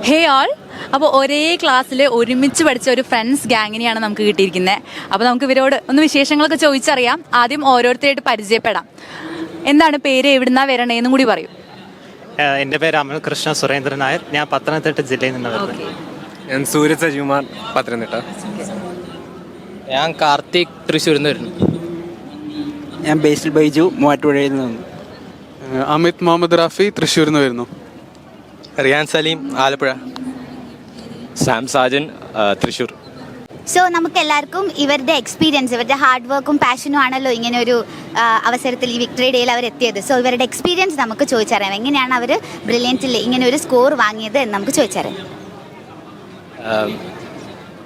ഹേ ആൾ. അപ്പോൾ ഒരേ ക്ലാസ്സിൽ ഒരുമിച്ച് പഠിച്ച ഒരു ഫ്രണ്ട്സ് ഗ്യാങ്ങിനെയാണ് നമുക്ക് കിട്ടിയിരിക്കുന്നത്. അപ്പോൾ നമുക്ക് ഇവരോട് ഒന്ന് വിശേഷങ്ങളൊക്കെ ചോദിച്ചറിയാം. ആദ്യം ഓരോരുത്തരായിട്ട് പരിചയപ്പെടാം. എന്താണ് പേര്, എവിടുന്നാ വരണേന്നും കൂടി പറയൂ. എൻ്റെ പേര് അമൽ കൃഷ്ണ സുരേന്ദ്രൻ നായർ. ഞാൻ പത്തനംതിട്ട ജില്ലയിൽ നിന്ന് വരുന്നത്. ഞാൻ സൂരജ് സജികുമാർ, പത്തനംതിട്ട. ഞാൻ കാർത്തിക്, തൃശ്ശൂരിൽ നിന്ന് വരുന്നു. ഞാൻ ബേസിൽ ബൈജു, മൂവാറ്റുപുഴയിൽ നിന്ന്. അമിത് മുഹമ്മദ് റാഫി, തൃശ്ശൂരിൽ നിന്ന് വരുന്നു. റിയാൻ സലീം, ആലപ്പുഴ. സാം സാജൻ, തൃശ്ശൂർ. സോ നമുക്ക് എല്ലാവർക്കും ഇവരുടെ എക്സ്പീരിയൻസ്, ഇവരുടെ ഹാർഡ് വർക്കും പാഷനും ആണല്ലോ ഇങ്ങനെ ഒരു അവസരത്തിൽ ഈ വിക്ടറി ഡേയിൽ അവർ എത്തിയത്. സോ ഇവരുടെ എക്സ്പീരിയൻസ് നമുക്ക് ചോദിച്ചറിയാം. എങ്ങനെയാണ് അവർ ബ്രില്യൻറ്റിൽ ഇങ്ങനെ ഒരു സ്കോർ വാങ്ങിയത് എന്ന് നമുക്ക് ചോദിച്ചറിയാം.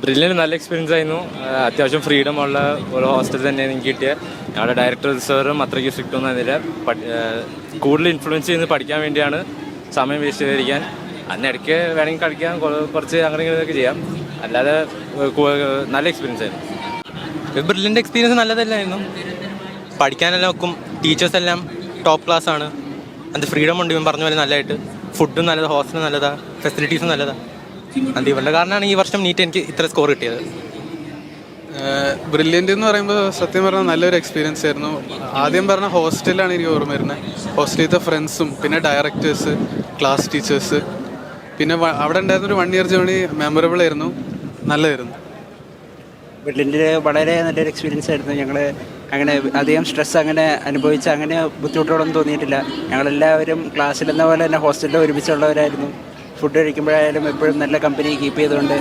ബ്രില്യൻ്റ് നല്ല എക്സ്പീരിയൻസ് ആയിരുന്നു. അത്യാവശ്യം ഫ്രീഡം ഉള്ള ഒരു ഹോസ്റ്റൽ തന്നെ എനിക്ക് കിട്ടിയ. ഞങ്ങളുടെ ഡയറക്ടർ സാറും അത്രയ്ക്ക് സ്ട്രിക്റ്റ് ഒന്നും ആയിരുന്നില്ല. കൂടുതൽ ഇൻഫ്ലുവൻസ് ചെയ്ത് പഠിക്കാൻ വേണ്ടിയാണ്, സമയം വേസ്റ്റ് ചെയ്തിരിക്കാൻ. അന്നിടയ്ക്ക് വേണമെങ്കിൽ കളിക്കാൻ കുറച്ച് അങ്ങനെ ഇങ്ങനെയൊക്കെ ചെയ്യാം. അല്ലാതെ നല്ല എക്സ്പീരിയൻസ് ആയിരുന്നു. Brilliant experience നല്ലതല്ലായിരുന്നു. പഠിക്കാനെല്ലാം വെക്കും. ടീച്ചേഴ്സ് എല്ലാം ടോപ്പ് ക്ലാസ് ആണ്. അത് ഫ്രീഡം ഉണ്ട്. ഇവൻ പറഞ്ഞ പോലെ നല്ലതായിട്ട്. ഫുഡും നല്ലതാണ്, ഹോസ്റ്റലും നല്ലതാണ്, ഫെസിലിറ്റീസും നല്ലതാണ്. അത് ഇവരുടെ കാരണമാണ് ഈ വർഷം നീറ്റ് എനിക്ക് ഇത്ര സ്കോർ കിട്ടിയത്. ബ്രില്യൻ്റ് എന്ന് പറയുമ്പോൾ സത്യം പറഞ്ഞാൽ നല്ലൊരു എക്സ്പീരിയൻസ് ആയിരുന്നു. ആദ്യം പറഞ്ഞ ഹോസ്റ്റലാണ് എനിക്ക് ഓർമ്മ വരുന്നത്. ഹോസ്റ്റലിലത്തെ ഫ്രണ്ട്സും പിന്നെ ഡയറക്ടേഴ്സ്, ക്ലാസ് ടീച്ചേഴ്സ്, പിന്നെ അവിടെ ഉണ്ടായിരുന്നൊരു 1 ഇയർ ജേർണി മെമ്മറബിൾ ആയിരുന്നു, നല്ലതായിരുന്നു. ബ്രില്യൻ്റിൽ വളരെ നല്ലൊരു എക്സ്പീരിയൻസ് ആയിരുന്നു. ഞങ്ങൾ അങ്ങനെ അധികം സ്ട്രെസ് അങ്ങനെ അനുഭവിച്ച അങ്ങനെ ബുദ്ധിമുട്ടുകളൊന്നും തോന്നിയിട്ടില്ല. ഞങ്ങളെല്ലാവരും ക്ലാസ്സിലെന്ന പോലെ തന്നെ ഹോസ്റ്റലിൽ ഒരുമിച്ചുള്ളവരായിരുന്നു. ഫുഡ് കഴിക്കുമ്പോഴായാലും എപ്പോഴും നല്ല കമ്പനി കീപ്പ് ചെയ്തുകൊണ്ട്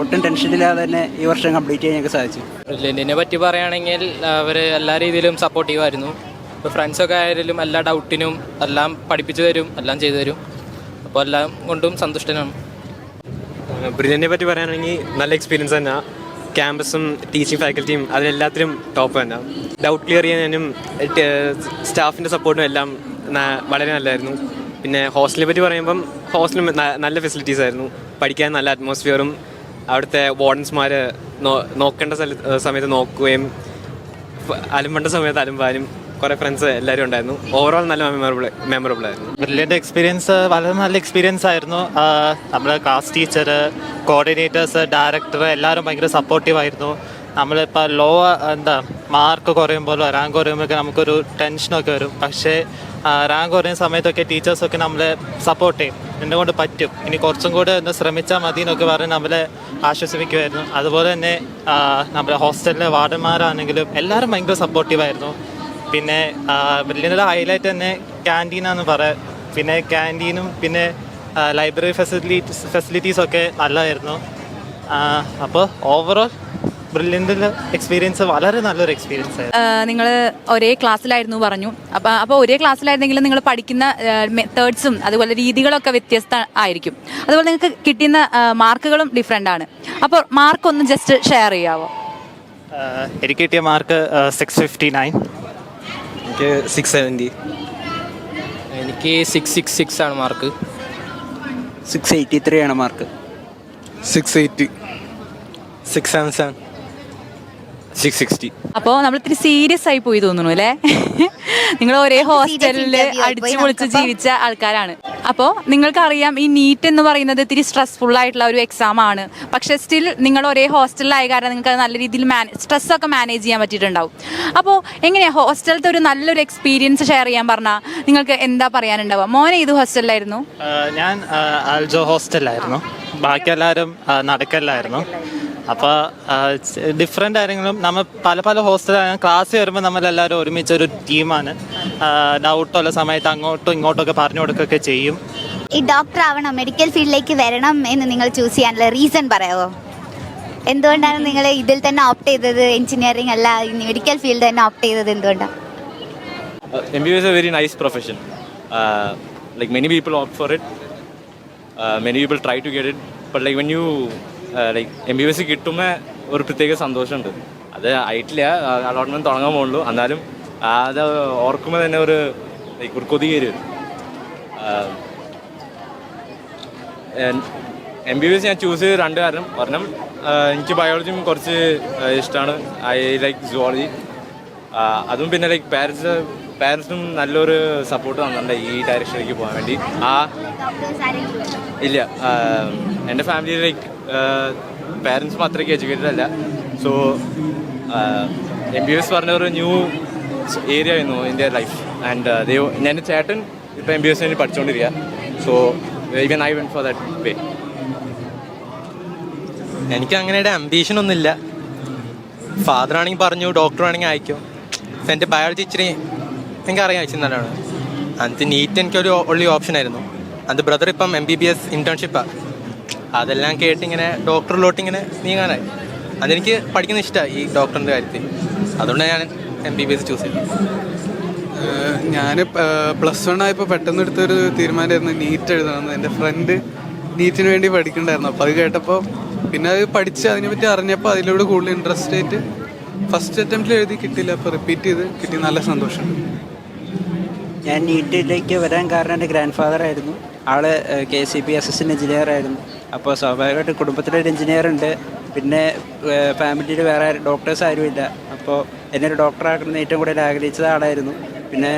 ഒട്ടും ടെൻഷനില്ലാതെ തന്നെ ഈ വർഷം കംപ്ലീറ്റ് ചെയ്യാൻ ഞങ്ങൾക്ക് സാധിച്ചു. ബ്രില്യൻറ്റിനെ പറ്റി പറയുകയാണെങ്കിൽ അവർ എല്ലാ രീതിയിലും സപ്പോർട്ടീവായിരുന്നു. ഇപ്പോൾ ഫ്രണ്ട്സൊക്കെ ആയാലും എല്ലാ ഡൗട്ടിനും എല്ലാം പഠിപ്പിച്ചു തരും, എല്ലാം ചെയ്തു തരും. അപ്പോൾ എല്ലാം കൊണ്ടും സന്തുഷ്ടനാണ്. ബ്രില്യൻ്റിനെ പറ്റി പറയുകയാണെങ്കിൽ നല്ല എക്സ്പീരിയൻസ് തന്നെ. ക്യാമ്പസും ടീച്ചിങ് ഫാക്കൽറ്റിയും അതിലെല്ലാത്തിലും ടോപ്പ് തന്നെ. ഡൗട്ട് ക്ലിയർ ചെയ്യാനും സ്റ്റാഫിൻ്റെ സപ്പോർട്ടും എല്ലാം വളരെ നല്ലതായിരുന്നു. പിന്നെ ഹോസ്റ്റലിനെ പറ്റി പറയുമ്പം ഹോസ്റ്റലും നല്ല ഫെസിലിറ്റീസ് ആയിരുന്നു. പഠിക്കാൻ നല്ല അറ്റ്മോസ്ഫിയറും അവിടുത്തെ വാർഡൻസ്മാർ നോക്കേണ്ട സമയത്ത് നോക്കുകയും അലമ്പേണ്ട സമയത്ത് അലമ്പാനും കുറേ ഫ്രണ്ട്സ് എല്ലാവരും ഉണ്ടായിരുന്നു. ഓവറോൾ നല്ല മെമ്മറബിൾ ആയിരുന്നു. ബ്രില്യൻ്റ് എക്സ്പീരിയൻസ് വളരെ നല്ല എക്സ്പീരിയൻസ് ആയിരുന്നു. നമ്മുടെ ക്ലാസ് ടീച്ചർ, കോർഡിനേറ്റേഴ്സ്, ഡയറക്ടർ എല്ലാവരും ഭയങ്കര സപ്പോർട്ടീവായിരുന്നു. നമ്മളിപ്പോൾ മാർക്ക് കുറയുമ്പോഴോ റാങ്ക് കുറയുമ്പോഴൊക്കെ നമുക്കൊരു ടെൻഷനൊക്കെ വരും. പക്ഷേ റാങ്ക് കുറയുന്ന സമയത്തൊക്കെ ടീച്ചേഴ്സൊക്കെ നമ്മളെ സപ്പോർട്ട് ചെയ്യും. എന്നെ കൊണ്ട് പറ്റും, ഇനി കുറച്ചും കൂടെ ഒന്ന് ശ്രമിച്ചാൽ മതി എന്നൊക്കെ പറഞ്ഞ് നമ്മളെ ആശ്വസിപ്പിക്കുമായിരുന്നു. അതുപോലെ തന്നെ നമ്മുടെ ഹോസ്റ്റലിലെ വാർഡന്മാരാണെങ്കിലും എല്ലാവരും ഭയങ്കര സപ്പോർട്ടീവായിരുന്നു. പിന്നെ ബ്രില്യൻ്റിലെ ഹൈലൈറ്റ് തന്നെ ക്യാൻറ്റീനാന്ന് പറയാം. പിന്നെ ക്യാൻറ്റീനും പിന്നെ ലൈബ്രറി ഫെസിലിറ്റീസൊക്കെ നല്ലതായിരുന്നു. അപ്പോൾ ഓവറോൾ ബ്രില്യൻ്റിലെ എക്സ്പീരിയൻസ് വളരെ നല്ലൊരു എക്സ്പീരിയൻസ് ആയിരുന്നു. നിങ്ങൾ ഒരേ ക്ലാസ്സിലായിരുന്നു പറഞ്ഞു. അപ്പോൾ ഒരേ ക്ലാസ്സിലായിരുന്നെങ്കിലും നിങ്ങൾ പഠിക്കുന്ന മെത്തേഡ്സും അതുപോലെ രീതികളൊക്കെ വ്യത്യസ്ത ആയിരിക്കും. അതുപോലെ നിങ്ങൾക്ക് കിട്ടുന്ന മാർക്കുകളും ഡിഫറെൻ്റ് ആണ്. അപ്പോൾ മാർക്കൊന്ന് ജസ്റ്റ് ഷെയർ ചെയ്യാവോ? എനിക്ക് കിട്ടിയ മാർക്ക് 659. എനിക്ക് 670. എനിക്ക് 666 ആണ് മാർക്ക്. 683 ആണ് മാർക്ക്. 680. 677. 660. അപ്പോൾ നമ്മൾ ഇത്തിരി സീരിയസ് ആയി പോയി തോന്നുന്നു അല്ലേ? നിങ്ങൾ ഒരേ ഹോസ്റ്റലിൽ അടിച്ചു പൊളിച്ച് ജീവിച്ച ആൾക്കാരാണ്. അപ്പോൾ നിങ്ങൾക്കറിയാം ഈ നീറ്റ് എന്ന് പറയുന്നത് ഇത്തിരി സ്ട്രെസ്ഫുൾ ആയിട്ടുള്ള ഒരു എക്സാം ആണ്. പക്ഷേ സ്റ്റിൽ നിങ്ങൾ ഒരേ ഹോസ്റ്റലിലായ കാരണം നിങ്ങൾക്ക് അത് നല്ല രീതിയിൽ സ്ട്രെസ്സൊക്കെ മാനേജ് ചെയ്യാൻ പറ്റിയിട്ടുണ്ടാവും. അപ്പോൾ എങ്ങനെയാണ് ഹോസ്റ്റലത്തെ ഒരു നല്ലൊരു എക്സ്പീരിയൻസ് ഷെയർ ചെയ്യാൻ പറഞ്ഞാൽ നിങ്ങൾക്ക് എന്താ പറയാനുണ്ടാവുക? മോനെ ഏത് ഹോസ്റ്റലിലായിരുന്നു? ഞാൻ ആൽജോ ഹോസ്റ്റലിലായിരുന്നു. ബാക്കി എല്ലാവരും നടക്കലായിരുന്നു. അപ്പോൾ ഡിഫറെൻ്റ് ആരെങ്കിലും നമ്മൾ പല ഹോസ്റ്റലാണ്. ക്ലാസ് വരുമ്പോൾ നമ്മളെല്ലാവരും ഒരുമിച്ചൊരു ടീമാണ്. ഡൗട്ടുള്ള സമയത്ത് അങ്ങോട്ടും ഇങ്ങോട്ടൊക്കെ പറഞ്ഞു കൊടുക്കുകയൊക്കെ ചെയ്യും. ഈ ഡോക്ടർ ആവണം, മെഡിക്കൽ ഫീൽഡിലേക്ക് വരണം എന്ന് നിങ്ങൾ ചൂസ് ചെയ്യാനുള്ള റീസൺ പറയാമോ? എന്തുകൊണ്ടാണ് നിങ്ങൾ ഇതിൽ തന്നെ ഓപ്റ്റ് ചെയ്തത്? എഞ്ചിനീയറിംഗ് അല്ല മെഡിക്കൽ ഫീൽഡ് തന്നെ ഓപ്റ്റ് ചെയ്തത് എന്തുകൊണ്ടാണ്? MBBS is a very nice profession. Like many people opt for it. Many people try to get it. But like when you MBBS കിട്ടുമ്പോൾ ഒരു പ്രത്യേക സന്തോഷമുണ്ട്. അത് ആയിട്ടില്ല, അലോട്ട്മെൻറ്റ് തുടങ്ങാൻ പോകുള്ളൂ. എന്നാലും അത് ഓർക്കുമ്പോൾ തന്നെ ഒരു കൊതി വരും. MBBS ഞാൻ ചൂസ് ചെയ്ത് 2 കാരണം. ഒരെണ്ണം എനിക്ക് ബയോളജിയും കുറച്ച് ഇഷ്ടമാണ്. I like zoology. അതും പിന്നെ പാരൻസും നല്ലൊരു സപ്പോർട്ട് തന്നിട്ടുണ്ട് ഈ ഡയറക്ഷനിലേക്ക് പോകാൻ വേണ്ടി. ഇല്ല, എൻ്റെ ഫാമിലി ലൈക്ക് പാരൻസ് മാത്രമേ എഡ്യൂക്കേറ്റഡ് അല്ല. സോ MBBS പറഞ്ഞ ഒരു ന്യൂ ഏരിയ ആയിരുന്നു എൻ്റെ ലൈഫ്. ആൻഡ് ഞാൻ ചേട്ടൻ ഇപ്പോൾ MBBS വേണ്ടി പഠിച്ചുകൊണ്ടിരിക്കുക. So even I went for that way. എനിക്ക് അങ്ങനെ അംബീഷൻ ഒന്നുമില്ല. ഫാദർ ആണെങ്കിൽ പറഞ്ഞു ഡോക്ടർ ആണെങ്കിൽ അയക്കും. എൻ്റെ ബയോളജി ഇച്ചിരി എനിക്കറിയാം ഇച്ചിരി നല്ലതാണ്. അത് നീറ്റ് എനിക്കൊരു ഒള്ളി ഓപ്ഷൻ ആയിരുന്നു. അത് ബ്രദർ ഇപ്പം MBBS ഇൻറ്റേൺഷിപ്പാണ്. അതെല്ലാം കേട്ടിങ്ങനെ ഡോക്ടറിലോട്ട് ഇങ്ങനെ നീങ്ങാനായി. അതെനിക്ക് പഠിക്കുന്ന ഇഷ്ടമാണ് ഈ ഡോക്ടറിൻ്റെ കാര്യത്തിൽ. അതുകൊണ്ടാണ് ഞാൻ MBBS ചൂസ് ചെയ്തത്. ഞാൻ +1 ആയപ്പോൾ പെട്ടെന്ന് എടുത്തൊരു തീരുമാനമായിരുന്നു നീറ്റ് എഴുതണമെന്ന്. എൻ്റെ ഫ്രണ്ട് നീറ്റിന് വേണ്ടി പഠിക്കണ്ടായിരുന്നു. അപ്പോൾ അത് കേട്ടപ്പോൾ പിന്നെ അത് പഠിച്ച് അതിനെപ്പറ്റി അറിഞ്ഞപ്പോൾ അതിലൂടെ കൂടുതൽ ഇൻട്രസ്റ്റ് ആയിട്ട് ഫസ്റ്റ് അറ്റംപ്റ്റിൽ എഴുതി കിട്ടിയില്ല. അപ്പോൾ റിപ്പീറ്റ് ചെയ്ത് കിട്ടി. നല്ല സന്തോഷമുണ്ട്. ഞാൻ നീറ്റിലേക്ക് വരാൻ കാരണം എൻ്റെ ഗ്രാൻഡ് ഫാദർ ആയിരുന്നു. ആള് KCB അസിസ്റ്റൻറ്റ് എഞ്ചിനീയർ ആയിരുന്നു. അപ്പോൾ സ്വാഭാവികമായിട്ട് കുടുംബത്തിലൊരു എഞ്ചിനീയർ ഉണ്ട്. പിന്നെ ഫാമിലിയിൽ വേറെ ഡോക്ടേഴ്സ് ആരുമില്ല. അപ്പോൾ എന്നെ ഒരു ഡോക്ടറാക്കണമെന്ന് ഏറ്റവും കൂടുതൽ ആഗ്രഹിച്ചത് ആളായിരുന്നു. പിന്നെ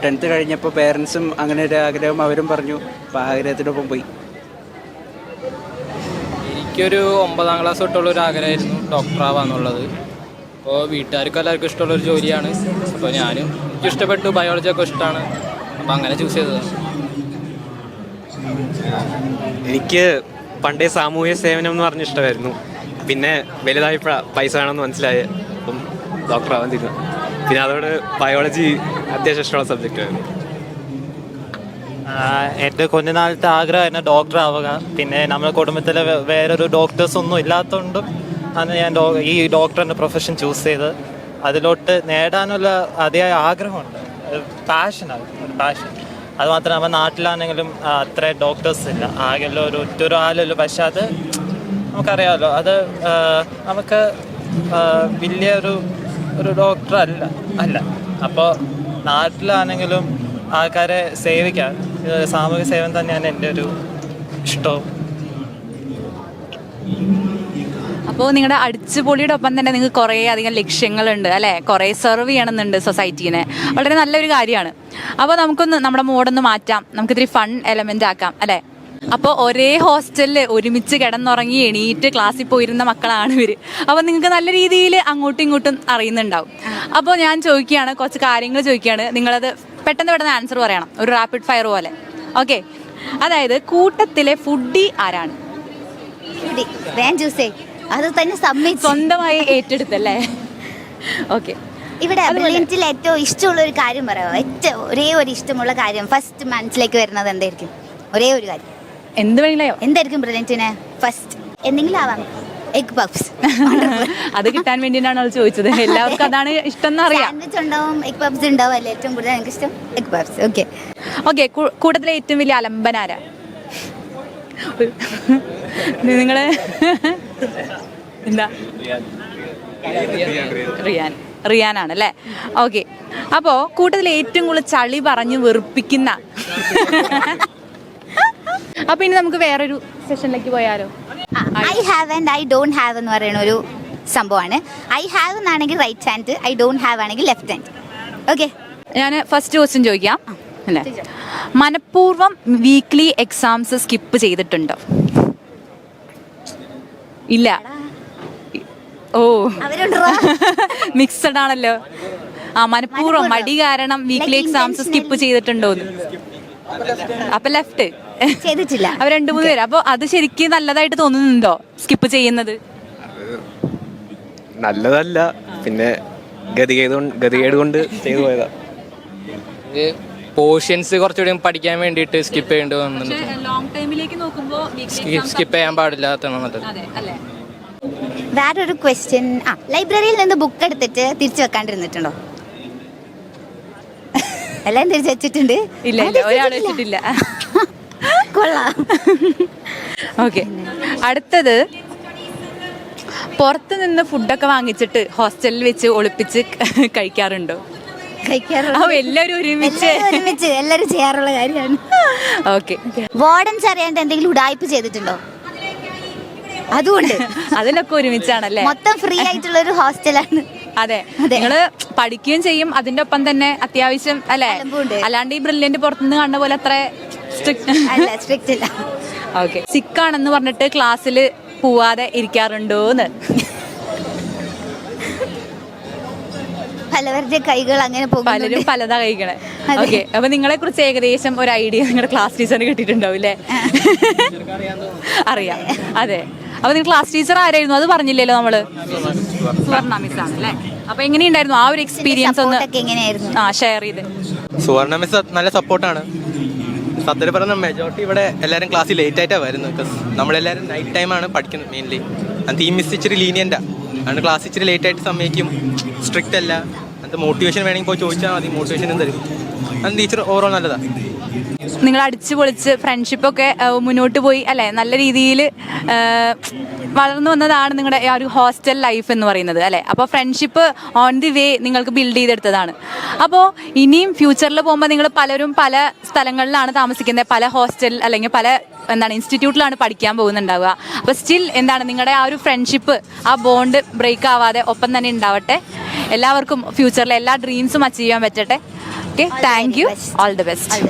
10th കഴിഞ്ഞപ്പോൾ പേരൻസും അങ്ങനെ ഒരു ആഗ്രഹം അവരും പറഞ്ഞു. അപ്പോൾ ആഗ്രഹത്തിനൊപ്പം പോയി. എനിക്കൊരു 9ാം ക്ലാസ് തൊട്ടുള്ളൊരു ആഗ്രഹമായിരുന്നു ഡോക്ടറാവാന്നുള്ളത്. അപ്പോൾ വീട്ടുകാർക്കും എല്ലാവർക്കും ഇഷ്ടമുള്ളൊരു ജോലിയാണ്. അപ്പോൾ ഞാനും എനിക്ക് ഇഷ്ടപ്പെട്ടു, ബയോളജിയൊക്കെ ഇഷ്ടമാണ്. അപ്പോൾ അങ്ങനെ ചൂസ് ചെയ്തതാണ്. എനിക്ക് പണ്ടേ സാമൂഹ്യ സേവനം എന്ന് പറഞ്ഞ ഇഷ്ടമായിരുന്നു. പിന്നെ വലുതായി പൈസ വേണമെന്ന് മനസ്സിലായി. അപ്പം ഡോക്ടറാവാൻ തീരുമാനം. പിന്നെ അതോട് ബയോളജി അത്യാവശ്യം ഇഷ്ടമുള്ള സബ്ജക്റ്റായിരുന്നു. എൻ്റെ കുഞ്ഞുനാളത്തെ ആഗ്രഹമായിരുന്നു ഡോക്ടർ ആവുക. പിന്നെ നമ്മുടെ കുടുംബത്തിൽ വേറൊരു ഡോക്ടേഴ്സ് ഒന്നും ഇല്ലാത്തതുകൊണ്ടും അന്ന് ഞാൻ ഈ ഡോക്ടറിൻ്റെ പ്രൊഫഷൻ ചൂസ് ചെയ്ത് അതിലോട്ട് നേടാനുള്ള അതിയായ ആഗ്രഹമുണ്ട്. പാഷനാണ്, ഒരു പാഷൻ. അതുമാത്രം നമ്മുടെ നാട്ടിലാണെങ്കിലും അത്ര ഡോക്ടേഴ്സ് ഇല്ല. ആകെയുള്ള ഒറ്റൊരു ആളുള്ളൂ. പക്ഷെ അത് നമുക്കറിയാമല്ലോ, അത് നമുക്ക് വലിയ ഒരു ഡോക്ടർ അല്ല. അപ്പോൾ നാട്ടിലാണെങ്കിലും ആൾക്കാരെ സേവിക്കാൻ സാമൂഹിക സേവനം തന്നെയാണ് എൻ്റെ ഒരു ഇഷ്ടവും. അപ്പോൾ നിങ്ങളുടെ അടിച്ചുപൊളിയുടെ ഒപ്പം തന്നെ നിങ്ങൾക്ക് കുറേ അധികം ലക്ഷ്യങ്ങളുണ്ട് അല്ലേ? കുറേ സെർവ് ചെയ്യണമെന്നുണ്ട് സൊസൈറ്റീനെ. വളരെ നല്ലൊരു കാര്യമാണ്. അപ്പോൾ നമുക്കൊന്ന് നമ്മുടെ മോഡൊന്ന് മാറ്റാം, നമുക്കിത്തിരി ഫൺ എലമെൻ്റ് ആക്കാം അല്ലേ? അപ്പോൾ ഒരേ ഹോസ്റ്റലിൽ ഒരുമിച്ച് കിടന്നുറങ്ങി എണീറ്റ് ക്ലാസ്സിൽ പോയിരുന്ന മക്കളാണ് ഇവർ. അപ്പോൾ നിങ്ങൾക്ക് നല്ല രീതിയിൽ അങ്ങോട്ടും ഇങ്ങോട്ടും അറിയുന്നുണ്ടാവും. അപ്പോൾ ഞാൻ ചോദിക്കുകയാണ്, കുറച്ച് കാര്യങ്ങൾ ചോദിക്കുകയാണ്. നിങ്ങളത് പെട്ടെന്ന് ആൻസർ പറയണം, ഒരു റാപ്പിഡ് ഫയർ പോലെ. ഓക്കെ? അതായത് കൂട്ടത്തിലെ ഫുഡി ആരാണ്? അത് തന്നെ സ്വന്തമായി ഏറ്റെടുത്തല്ലേ? ഓക്കെ. ഇവിടെ ബ്രില്യൻറ്റിൽ ഏറ്റവും ഇഷ്ടമുള്ള ഒരു കാര്യം പറയാമോ? ഏറ്റവും ഒരേ ഒരു ഇഷ്ടമുള്ള കാര്യം ഫസ്റ്റ് മനസ്സിലേക്ക് വരുന്നത് എന്തായിരിക്കും? ഒരേ ഒരു കാര്യം എന്ത് വേണോ എന്തായിരിക്കും ബ്രില്യൻറ്റിന് ഫസ്റ്റ്? എന്തെങ്കിലും ആവാം. Egg puffs. അത് കിട്ടാൻ വേണ്ടിയിട്ടാണ് അവൾ ചോദിച്ചത്. എല്ലാവർക്കും അതാണ് ഇഷ്ടം എന്നറിയാം. സാൻഡ്വിച്ച് ഉണ്ടാവും, എഗ് പഫ്സ് ഉണ്ടാവും അല്ലേ? ഏറ്റവും കൂടുതൽ എനിക്ക് ഇഷ്ടം എഗ് പഫ്സ്. ഓക്കെ. കൂട്ടത്തിലെ ഏറ്റവും വലിയ അലമ്പനാരാ? നിങ്ങള് എന്താ? റിയാനാണല്ലേ? ഓക്കെ. അപ്പോൾ കൂട്ടത്തിൽ ഏറ്റവും കൂടുതൽ ചളി പറഞ്ഞ് വെറുപ്പിക്കുന്ന അപ്പൊ ഇനി നമുക്ക് വേറൊരു സെഷനിലേക്ക് പോയാലോ? I have and I don't have എന്ന് പറയുന്ന ഒരു സംഭവമാണ്. ഐ ഹാവ് എന്നാണെങ്കിൽ right hand, I don't have ആണെങ്കിൽ ലെഫ്റ്റ് ഹാൻഡ്. ഓക്കെ. ഞാൻ ഫസ്റ്റ് ക്വസ്റ്റ്യൻ ചോദിക്കാം അല്ലേ? മനഃപൂർവ്വം വീക്ക്ലി എക്സാംസ് സ്കിപ്പ് ചെയ്തിട്ടുണ്ടോ? ഇല്ല. ഓ, മിക്സഡ് ആണല്ലോ. മനഃപൂർവ്വം മടി കാരണം വീക്ക്ലി എക്സാംസ് സ്കിപ്പ് ചെയ്തിട്ടുണ്ടോന്ന്? അപ്പൊ ലെഫ്റ്റ് ചെയ്തിട്ടില്ല. അവർ 2-3 പേര്. അപ്പൊ അത് ശരിക്കും നല്ലതായിട്ട് തോന്നുന്നുണ്ടോ സ്കിപ്പ് ചെയ്യുന്നത്? നല്ലതല്ല, പിന്നെ ഗതികേട് കൊണ്ട് ചെയ്തു പോയതാ. പോർഷൻസ് കുറച്ചുകൂടി പഠിക്കാൻ വേണ്ടിയിട്ട് സ്കിപ്പ് ചെയ്യേണ്ടി വന്നിട്ടുണ്ട്. സ്കിപ്പ് ചെയ്യാൻ പാടില്ലാത്തതാണ് നല്ലത്. വേറൊരു ക്വസ്റ്റ്യൻ. ലൈബ്രറിയിൽ നിന്ന് ബുക്ക് എടുത്തിട്ട് തിരിച്ചു വെക്കാണ്ടിരുന്നിട്ടുണ്ടോ? എല്ലാം തിരിച്ചു വെച്ചിട്ടുണ്ട്. ഇല്ല, ഒരാൾ വെച്ചിട്ടില്ല. കൊള്ളാം. ഓക്കെ. അടുത്തത്, പുറത്ത് നിന്ന് ഫുഡൊക്കെ വാങ്ങിച്ചിട്ട് ഹോസ്റ്റലിൽ വെച്ച് ഒളിപ്പിച്ച് കഴിക്കാറുണ്ടോ? എല്ലാവരും ഒരുമിച്ച് എല്ലാവരും ചെയ്യാറുള്ള കാര്യമാണ്. ഓക്കെ. വാർഡൻസ് അറിയാണ്ട് എന്തെങ്കിലും ഉടായ്പ ചെയ്തിട്ടുണ്ടോ? അതുകൊണ്ട് അതിലൊക്കെ ഒരുമിച്ചാണല്ലേ? മൊത്തം ഫ്രീ ആയിട്ടുള്ള ഒരു ഹോസ്റ്റലാണ്. അതെ, നിങ്ങള് പഠിക്കുകയും ചെയ്യും, അതിന്റെ ഒപ്പം തന്നെ അത്യാവശ്യം അല്ലേ? അല്ലാണ്ട് ഈ ബ്രില്യന്റ് പുറത്തുനിന്ന് കണ്ട പോലെ അത്ര സ്ട്രിക്റ്റ് അല്ല. ഓക്കെ. സിക്കാണെന്ന് പറഞ്ഞിട്ട് ക്ലാസ്സിൽ പോവാതെ ഇരിക്കാറുണ്ടോന്ന്? പലവരുടെ കൈകൾ അങ്ങനെ പോകും. പലരും പലതാ കഴിക്കണേ. ഓക്കെ. അപ്പൊ നിങ്ങളെ കുറിച്ച് ഏകദേശം ഒരു ഐഡിയ നിങ്ങളുടെ ക്ലാസ് ടീച്ചറിന് കിട്ടിയിട്ടുണ്ടാവും അല്ലേ? അറിയാം. അതെ. അപ്പൊ നിങ്ങൾ ക്ലാസ് ടീച്ചർ ആരായിരുന്നു? അത് പറഞ്ഞില്ലല്ലോ നമ്മള്. സുവർണ മിസ് ആണ് അല്ലേ? അപ്പൊ എങ്ങനെയുണ്ടായിരുന്നു ആ ഒരു എക്സ്പീരിയൻസ് ഒന്ന് ഷെയർ ചെയ്ത്? സുവർണ മിസ് നല്ല സപ്പോർട്ടാണ്. സത്യം പറഞ്ഞ മെജോറിറ്റി ഇവിടെ എല്ലാവരും ക്ലാസ്സിൽ ലേറ്റ് ആയിട്ടാണ് വരുന്നത്. ബിക്കോസ് നമ്മളെല്ലാവരും നൈറ്റ് ടൈമാണ് പഠിക്കുന്നത് മെയിൻലി. അത് ഈ മിസ് ഇച്ചിരി ലീനിയൻ്റാ. അതുകൊണ്ട് ക്ലാസ് ഇച്ചിരി ലേറ്റ് ആയിട്ട് സമ്മതിക്കും. സ്ട്രിക്റ്റ് അല്ല. അത് മോട്ടിവേഷൻ വേണമെങ്കിൽ പോയി ചോദിച്ചാൽ മതി, മോട്ടിവേഷനും തരും. അത് ടീച്ചർ ഓവറോൾ നല്ലതാണ്. നിങ്ങൾ അടിച്ചു പൊളിച്ച് ഫ്രണ്ട്ഷിപ്പൊക്കെ മുന്നോട്ട് പോയി അല്ലേ? നല്ല രീതിയിൽ വളർന്നു വന്നതാണ് നിങ്ങളുടെ ആ ഒരു ഹോസ്റ്റൽ ലൈഫ് എന്ന് പറയുന്നത് അല്ലേ? അപ്പോൾ ഫ്രണ്ട്ഷിപ്പ് ഓൺ ദി വേ നിങ്ങൾക്ക് ബിൽഡ് ചെയ്തെടുത്തതാണ്. അപ്പോൾ ഇനിയും ഫ്യൂച്ചറിൽ പോകുമ്പോൾ നിങ്ങൾ പലരും പല സ്ഥലങ്ങളിലാണ് താമസിക്കുന്നത്, പല ഹോസ്റ്റൽ അല്ലെങ്കിൽ പല ഇൻസ്റ്റിറ്റ്യൂട്ടിലാണ് പഠിക്കാൻ പോകുന്നുണ്ടാവുക. അപ്പോൾ സ്റ്റിൽ നിങ്ങളുടെ ആ ഒരു ഫ്രണ്ട്ഷിപ്പ്, ആ ബോണ്ട് ബ്രേക്ക് ആവാതെ ഒപ്പം തന്നെ ഉണ്ടാവട്ടെ. എല്ലാവർക്കും ഫ്യൂച്ചറിലെ എല്ലാ ഡ്രീംസും അച്ചീവ് ചെയ്യാൻ പറ്റട്ടെ. Okay, thank you. All the best.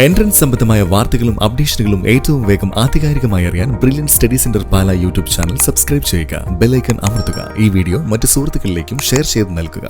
Entrance സംബന്ധമായ വാർത്തകളും അപ്ഡേഷനുകളും ഏറ്റവും വേഗം ആധികാരികമായി അറിയാൻ brilliant study centre Pala YouTube channel subscribe ചെയ്യുക. ബെൽ ഐക്കൺ അമർത്തുക. ഈ വീഡിയോ മറ്റ് സുഹൃത്തുക്കളിലേക്കും ഷെയർ ചെയ്ത് നൽകുക.